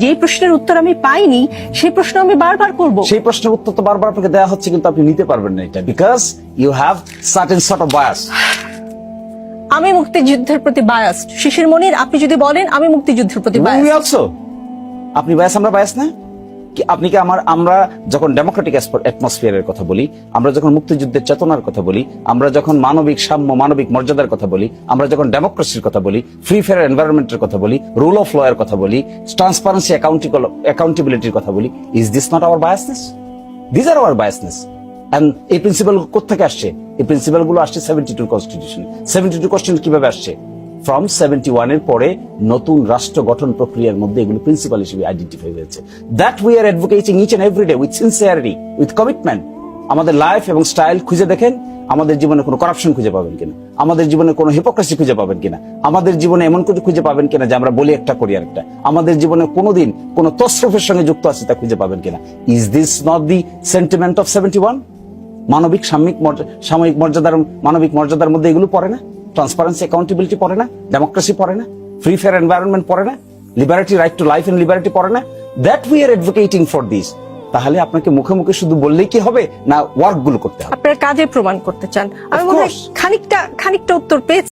যেই প্রশ্নের উত্তর আমি পাইনি সেই প্রশ্ন আমি বারবার করব। সেই প্রশ্নের উত্তর তো বারবার আপনাকে দেওয়া হচ্ছে, কিন্তু আপনি নিতে পারবেন না এটা, because you have certain sort of bias. আমি মুক্তিযুদ্ধের প্রতি বায়াসড। শিশির মনির, আপনি যদি বলেন আমি মুক্তিযুদ্ধের প্রতি বায়াসড। We also, আপনি বায়াস, আমরা বায়াস না? আপনি কি আমরা যখন ডেমোক্রেটিক অ্যাটমসফিয়ারের কথা বলি, আমরা যখন মুক্তিযুদ্ধের চেতনার কথা বলি, আমরা যখন মানবিক সাম্য, মানবিক মর্যাদার কথা বলি, আমরা যখন ডেমোক্রেসির কথা বলি, ফ্রি ফেয়ার এনভায়রনমেন্টের কথা বলি, রুল অফ ল এর কথা বলি, ট্রান্সপারেন্সি অ্যাকাউন্টেবিলিটির কথা বলি, is this not our biasness? This are our biasness. And এই প্রিন্সিপাল কোত্থেকে আসছে? এই প্রিন্সিপাল গুলো আসছে 72 কনস্টিটিউশন। 72 কনস্টিটিউশন কিভাবে আসছে? ফ্রম 71 এর পরে নতুন রাষ্ট্র গঠন প্রক্রিয়ার মধ্যে এগুলো প্রিন্সিপাল হিসেবে আইডেন্টিফাই হয়েছে। That we are advocating each and every day with sincerity, with commitment. আমাদের লাইফ এবং স্টাইল খুঁজে দেখেন, আমাদের জীবনে কোনো করাপশন খুঁজে পাবেন কিনা, আমাদের জীবনে কোনো হিপোক্রেসি খুঁজে পাবেন কিনা, আমাদের জীবনে এমন কিছু খুঁজে পাবেন কিনা যে আমরা বলি একটা করি আরেকটা, আমাদের জীবনে কোনোদিন কোনো তসরফের সঙ্গে যুক্ত আছে তা খুঁজে পাবেন কিনা। Is this not the sentiment of 71? মানবিক সাময়িক মর্যাদার, মানবিক মর্যাদার মধ্যে এগুলো পড়ে না? ট্রান্সপারেন্সি অ্যাকাউন্টেবিলিটি পড়ে না? ডেমোক্রেসি পড়ে না? ফ্রি ফেয়ার এনভায়রনমেন্ট পড়ে না? Liberty, right to life and liberty পড়ে না? That we are advocating for this. তাহলে আপনাকে মুখে মুখে শুধু বললেই কি হবে, না ওয়ার্ক গুলো করতে হবে? আপনার কাজে প্রমাণ করতে চান। আমি মনে হয় খানিকটা উত্তর পেয়েছি।